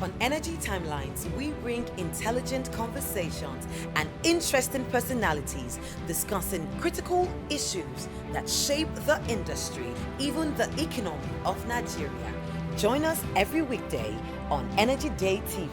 On Energy Timelines, we bring intelligent conversations and interesting personalities discussing critical issues that shape the industry, even the economy of Nigeria. Join us every weekday on EnergyDay TV.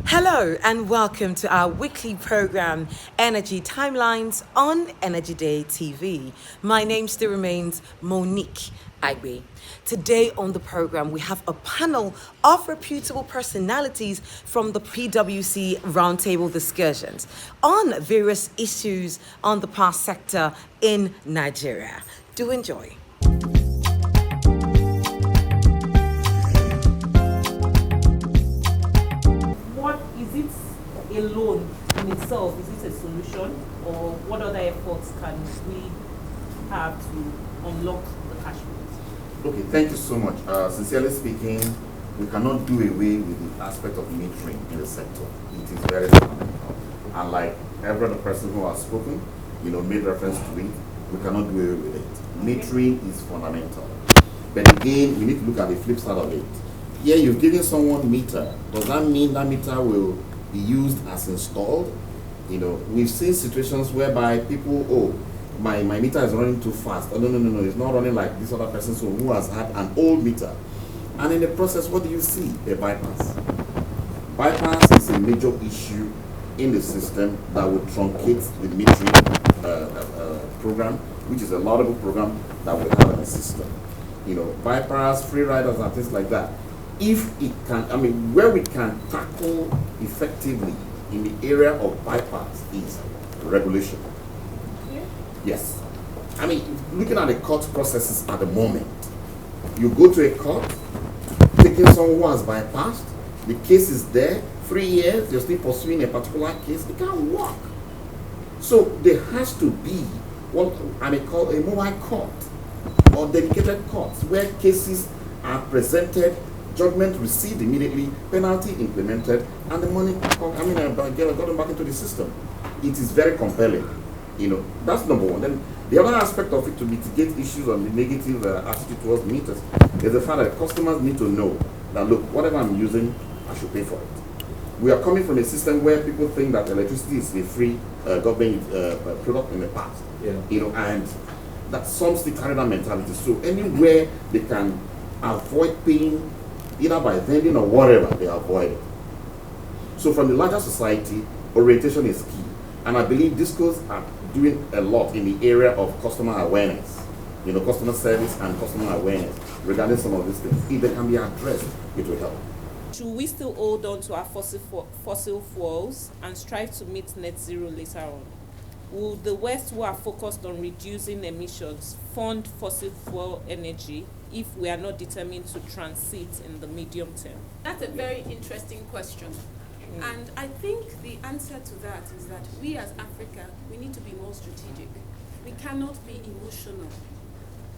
Hello and welcome to our weekly program, Energy Timelines on EnergyDay TV. My name still remains Monique Agbe. Today on the program, we have a panel of reputable personalities from the PWC Roundtable discussions on various issues on the power sector in Nigeria. Do enjoy. What is it alone in itself? Is it a solution, or what other efforts can we have to unlock the cash flows? Okay, thank you so much. Sincerely speaking, we cannot do away with the aspect of metering in the sector. It is very fundamental. And like every other person who has spoken, made reference to it, we cannot do away with it. Metering is fundamental. But again, we need to look at the flip side of it. Here, you've given someone meter. Does that mean that meter will be used as installed? We've seen situations whereby people, my meter is running too fast. Oh, no, it's not running like this other person who has had an old meter. And in the process, what do you see? A bypass. Bypass is a major issue in the system that would truncate the metering program, which is a laudable program that we have in the system. Bypass, free riders and things like that. If it can, where we can tackle effectively in the area of bypass is regulation. Yes. Looking at the court processes at the moment, you go to a court, taking someone who has bypassed, the case is there, 3 years, you're still pursuing a particular case, it can't work. So there has to be what I may call a mobile court or dedicated courts where cases are presented, judgment received immediately, penalty implemented, and the money gotten back into the system. It is very compelling. That's number one. Then the other aspect of it to mitigate issues on the negative attitude towards meters is the fact that customers need to know that, look, whatever I'm using, I should pay for it. We are coming from a system where people think that electricity is a free government product in the past. And that some still carry that mentality. So anywhere they can avoid paying, either by vending or whatever, they avoid it. So from the larger society, orientation is key. And I believe discos are doing a lot in the area of customer awareness, customer service and customer awareness regarding some of these things. If they can be addressed, it will help. Should we still hold on to our fossil fuels and strive to meet net zero later on? Will the West, who are focused on reducing emissions, fund fossil fuel energy if we are not determined to transit in the medium term? That's a very interesting question. And I think the answer to that is that we as Africa, we need to be more strategic. We cannot be emotional.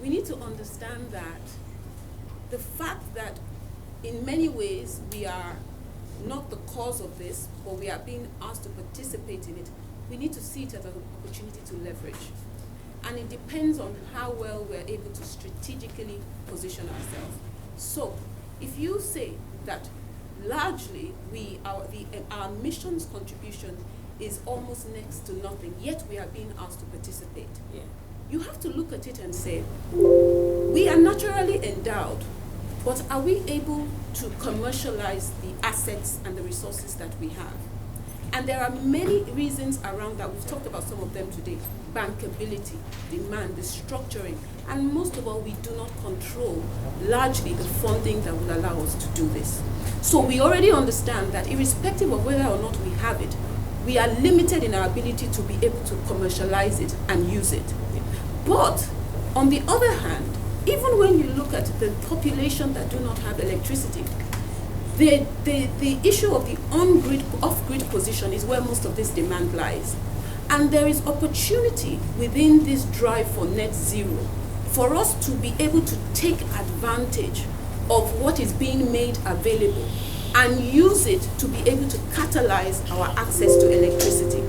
We need to understand that the fact that in many ways we are not the cause of this, but we are being asked to participate in it, we need to see it as an opportunity to leverage. And it depends on how well we're able to strategically position ourselves. So if you say that largely our mission's contribution is almost next to nothing, yet we are being asked to participate. You have to look at it and say, we are naturally endowed, but are we able to commercialize the assets and the resources that we have? And there are many reasons around that. We've talked about some of them today. Bankability, demand, the structuring, and most of all, we do not control largely the funding that will allow us to do this. So we already understand that irrespective of whether or not we have it, we are limited in our ability to be able to commercialize it and use it. But on the other hand, even when you look at the population that do not have electricity, the issue of the off-grid position is where most of this demand lies. And there is opportunity within this drive for net zero for us to be able to take advantage of what is being made available and use it to be able to catalyze our access to electricity.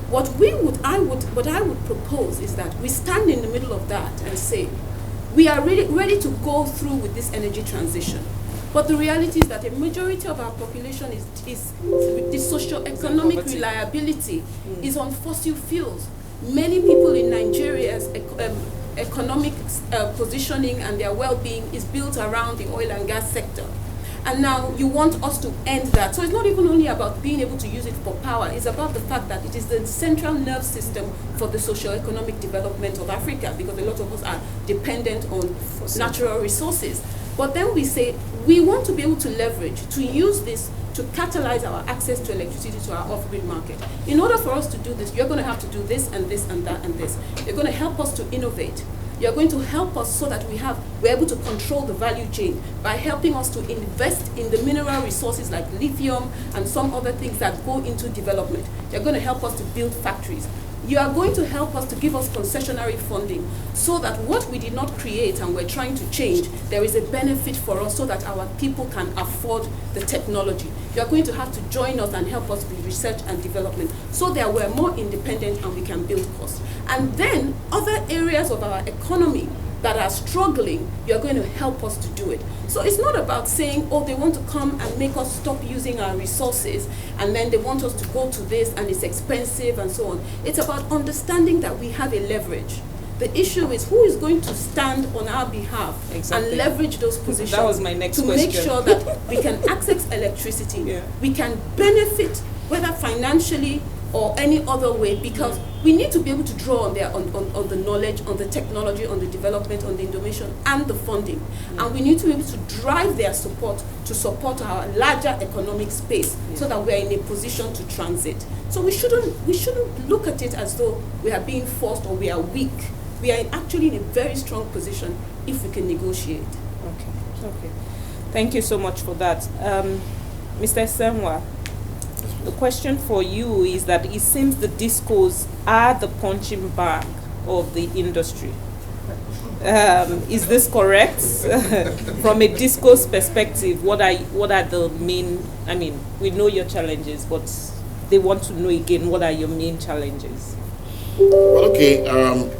What I would propose is that we stand in the middle of that and say, we are really ready to go through with this energy transition. But the reality is that a majority of our population is the socio-economic Poverty. reliability is on fossil fuels. Many people in Nigeria's economic positioning and their well-being is built around the oil and gas sector. And now you want us to end that. So it's not even only about being able to use it for power, it's about the fact that it is the central nerve system for the socio-economic development of Africa, because a lot of us are dependent on natural resources. But then we say we want to be able to leverage, to use this to catalyze our access to electricity to our off-grid market. In order for us to do this, you're going to have to do this and this and that and this. You're going to help us to innovate. You're going to help us so that we're able to control the value chain by helping us to invest in the mineral resources like lithium and some other things that go into development. You're going to help us to build factories. You are going to help us to give us concessionary funding so that what we did not create and we're trying to change, there is a benefit for us so that our people can afford the technology. You are going to have to join us and help us with research and development so that we're more independent and we can build costs. And then other areas of our economy that are struggling, you're going to help us to do it. So it's not about saying, oh, they want to come and make us stop using our resources, and then they want us to go to this, and it's expensive, and so on. It's about understanding that we have a leverage. The issue is who is going to stand on our behalf and leverage those positions That was my next to question. make sure that we can access electricity, Yeah. we can benefit, whether financially or any other way, because we need to be able to draw on the knowledge, on the technology, on the development, on the innovation, and the funding. And we need to be able to drive their support to support our larger economic space so that we are in a position to transit. So we shouldn't look at it as though we are being forced or we are weak. We are actually in a very strong position if we can negotiate. Okay. Thank you so much for that. Mr. Senwa, the question for you is that it seems the discos are the punching bag of the industry. Is this correct? From a disco's perspective, what are the main, I mean, we know your challenges, but they want to know again, what are your main challenges? Well, okay,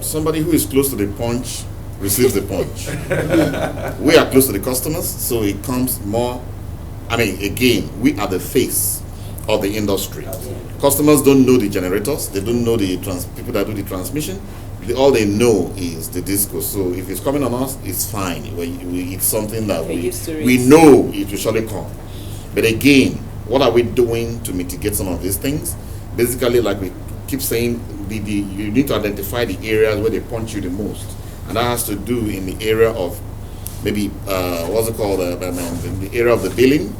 somebody who is close to the punch receives the punch. We are close to the customers, so it comes more, I mean, again, we are the face of the industry. Customers don't know the generators, they don't know the people that do the transmission. All they know is the disco. So if it's coming on us, it's fine. It's something that we know it will surely come. But again, what are we doing to mitigate some of these things? Basically, like we keep saying, you need to identify the areas where they punch you the most. And that has to do in the area of maybe, what's it called, in the area of the billing.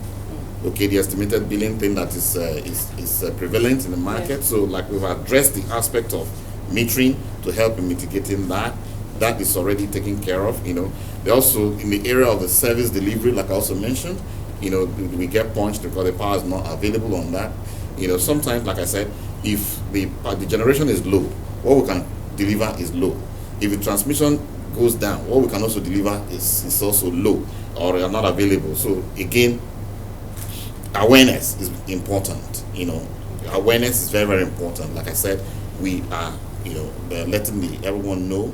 Okay, the estimated billing thing that is prevalent in the market. Yeah. So like we've addressed the aspect of metering to help in mitigating that. That is already taken care of, you know. They also, in the area of the service delivery, like I also mentioned, you know, we get punched because the power is not available on that. You know, sometimes, like I said, if the generation is low, what we can deliver is low. If the transmission goes down, what we can also deliver is also low or are not available. So again, awareness is important, you know. Awareness is very, very important. Like I said, we are, you know, letting everyone know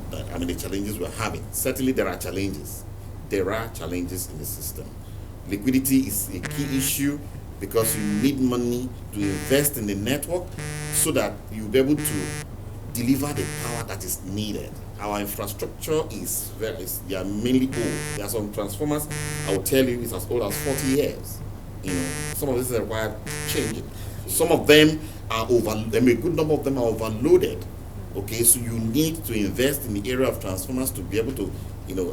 that, I mean, the challenges we're having. Certainly there are challenges. There are challenges in the system. Liquidity is a key issue because you need money to invest in the network so that you'll be able to deliver the power that is needed. Our infrastructure they are mainly old. There are some transformers, I will tell you, it's as old as 40 years. You know, some of this is required changing. Some of them are a good number of them are overloaded. Okay, so you need to invest in the area of transformers to be able to, you know,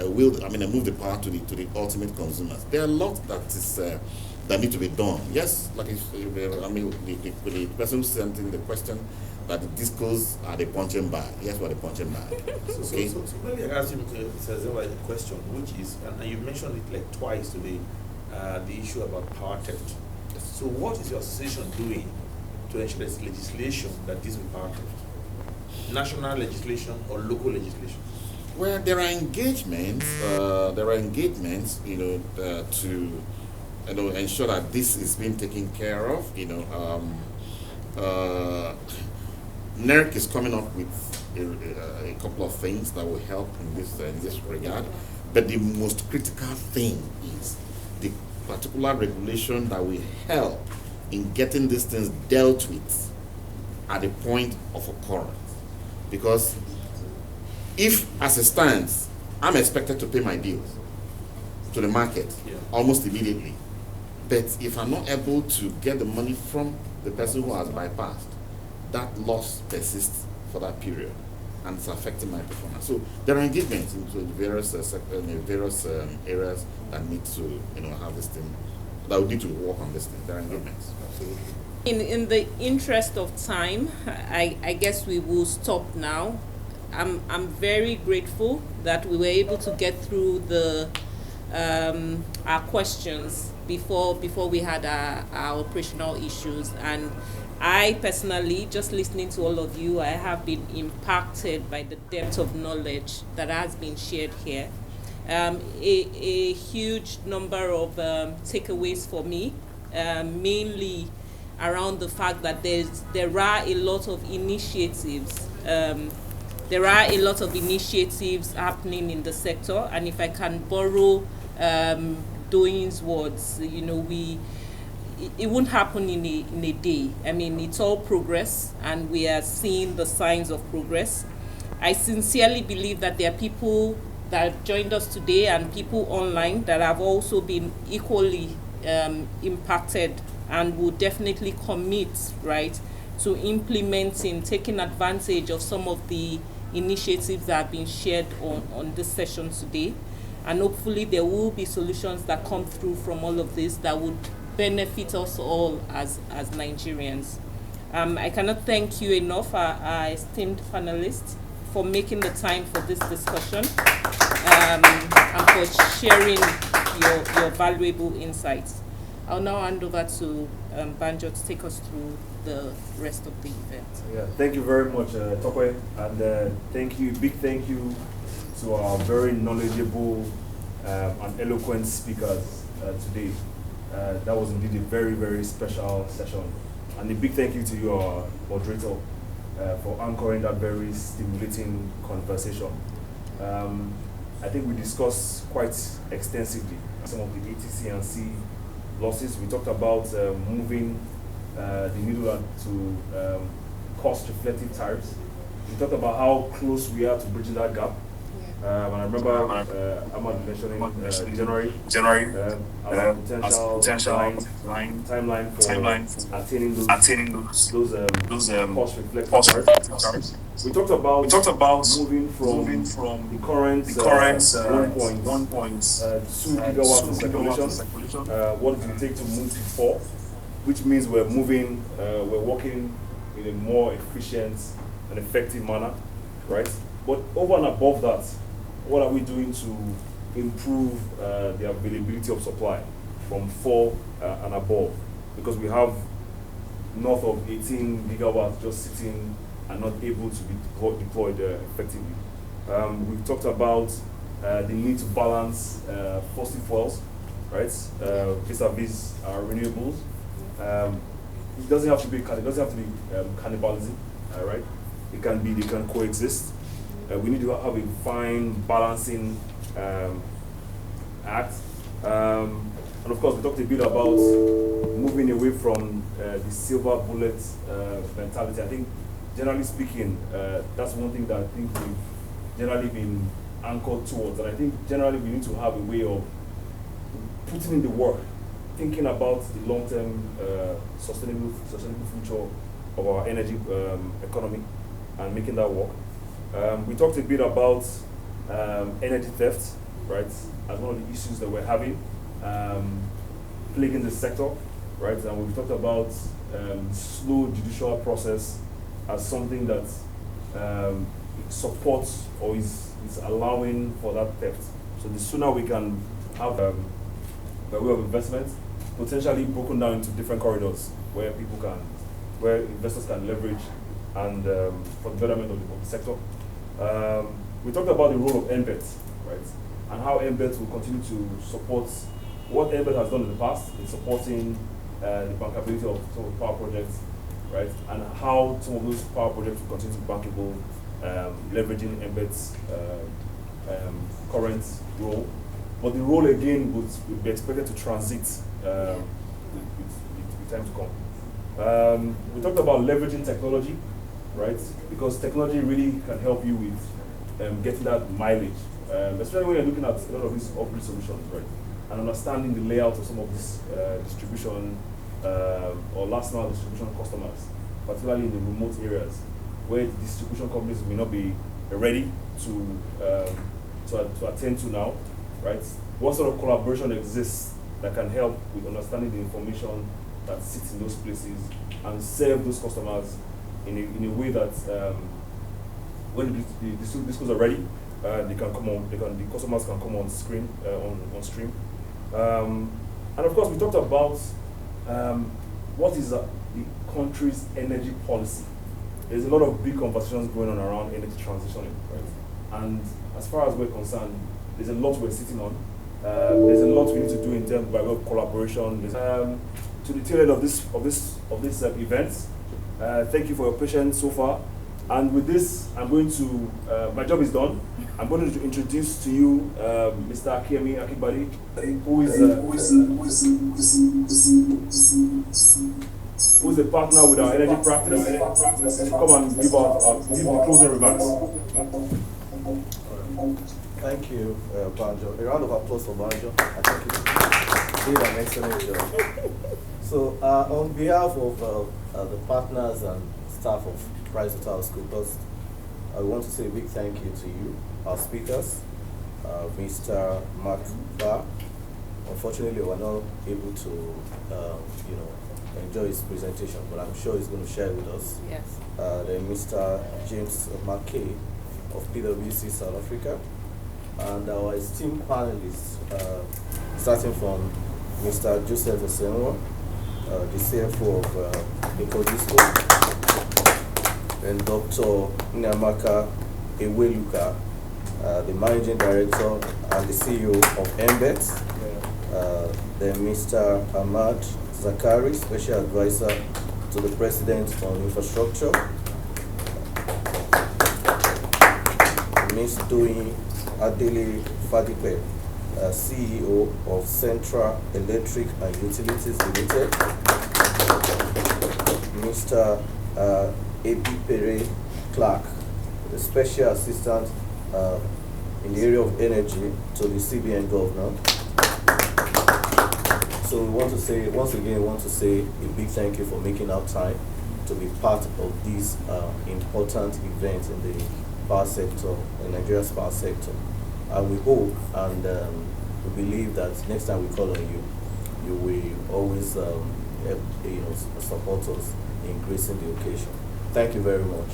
move the power to the ultimate consumers. There are a lot that need to be done. Yes, like the person who sent in the question that the discos are the punching bag. Yes, we're the punching bag. Okay. So maybe I ask you a question, which is, and you mentioned it like twice today, the issue about power theft. So what is your association doing to ensure there's legislation that deals with power theft? National legislation or local legislation? Well, there are engagements, you know, to, you know, ensure that this is being taken care of. You know, NERC is coming up with a couple of things that will help in this regard. But the most critical thing is the particular regulation that will help in getting these things dealt with at the point of occurrence. Because if, as it stands, I'm expected to pay my bills to the market almost immediately, but if I'm not able to get the money from the person who has bypassed, that loss persists for that period, and it's affecting my performance. So there are engagements into the various areas that need to, have this thing, that we need to work on this thing. There are engagements. Absolutely. In the interest of time, I guess we will stop now. I'm very grateful that we were able to get through our questions before we had our operational issues. And I personally, just listening to all of you, I have been impacted by the depth of knowledge that has been shared here. A huge number of takeaways for me, mainly around the fact that there are a lot of initiatives. There are a lot of initiatives happening in the sector, and if I can borrow Doyin's words, it won't happen in a day. I mean, it's all progress, and we are seeing the signs of progress. I sincerely believe that there are people that have joined us today and people online that have also been equally impacted and will definitely commit, right, to implementing, taking advantage of some of the initiatives that have been shared on this session today. And hopefully there will be solutions that come through from all of this that would benefit us all as Nigerians. I cannot thank you enough, our esteemed panelists, for making the time for this discussion and for sharing your valuable insights. I'll now hand over to Banjo to take us through the rest of the event. Yeah, thank you very much, Tokwe, and big thank you to our very knowledgeable and eloquent speakers today. That was indeed a very, very special session. And a big thank you to you, our moderator, for anchoring that very stimulating conversation. I think we discussed quite extensively some of the ATC and C losses. We talked about moving the needle to cost-reflective tariffs. We talked about how close we are to bridging that gap. And I remember Ahmad mentioning January as a potential timeline for attaining those cost-reflective tariffs. We talked about moving from the current 1.2 gigawatts of speculation. What it will take to move to 4, which means we're working in a more efficient and effective manner, right? But over and above that, what are we doing to improve the availability of supply from 4 and above? Because we have north of 18 gigawatts just sitting and not able to be deployed effectively. We've talked about the need to balance fossil fuels, right, vis-a-vis renewables. It doesn't have to be cannibalism, right? They can coexist. We need to have a fine balancing act. And of course, we talked a bit about moving away from the silver bullet mentality. I think, generally speaking, that's one thing that I think we've generally been anchored towards. And I think generally we need to have a way of putting in the work, thinking about the long-term sustainable future of our energy economy and making that work. We talked a bit about energy theft, right, as one of the issues that we're having plaguing the sector, right? And we've talked about slow judicial process as something that supports or is allowing for that theft. So the sooner we can have a way of investment, potentially broken down into different corridors where investors can leverage and for the betterment of the sector. We talked about the role of NBET, right, and how NBET will continue to support what NBET has done in the past in supporting the bankability of some of the power projects, right, and how some of those power projects will continue to be bankable, leveraging NBET's current role, but the role again would be expected to transit with time to come. We talked about leveraging technology, right? Because technology really can help you with getting that mileage, especially when you're looking at a lot of these off-grid solutions, right? And understanding the layout of some of this distribution or last mile distribution customers, particularly in the remote areas where the distribution companies may not be ready to attend to now, right? What sort of collaboration exists that can help with understanding the information that sits in those places and serve those customers in a way that when the schools are ready, they can come on. The customers can come on screen on stream. And of course, we talked about what is the country's energy policy. There's a lot of big conversations going on around energy transitioning, right? And as far as we're concerned, there's a lot we're sitting on. There's a lot we need to do in terms of collaboration. To the tail end of this event, thank you for your patience so far. And with this, I'm going to, my job is done. I'm going to introduce to you Mr. Akemi Akibadi, who is a partner with our energy practice, to come and give the closing remarks. Thank you, Banjo. A round of applause for Banjo. I think you did an excellent job. So, on behalf of the partners and staff of PricewaterhouseCoopers, I want to say a big thank you to you, our speakers, Mr. Mark Barr. Unfortunately, we were not able to, enjoy his presentation, but I'm sure he's going to share with us. Yes. Then Mr. James McKay of PWC South Africa, and our esteemed panelists, starting from Mr. Joseph Osenwa, the CFO of Ecodisco, and Dr. Nyamaka Eweluka, the Managing Director and the CEO of MBET, then Mr. Ahmad Zakari, Special Advisor to the President on Infrastructure, Ms. Doi Adele Fadipe, CEO of Central Electric and Utilities Limited, Mr. Ebi Pere Clark, the Special Assistant in the area of energy to the CBN Governor. So we want to say, once again, a big thank you for making our time to be part of this important event in the power sector, in Nigeria's power sector. And we hope and we believe that next time we call on you, you will always support us in gracing the occasion. Thank you very much.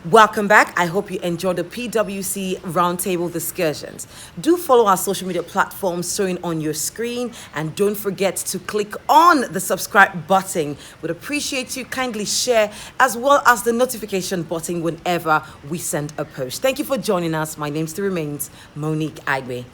Welcome back. I hope you enjoyed the PWC Roundtable discussions. Do follow our social media platforms showing on your screen, and don't forget to click on the subscribe button. We'd appreciate you kindly share, as well as the notification button whenever we send a post. Thank you for joining us. My name still remains Monique Agbe.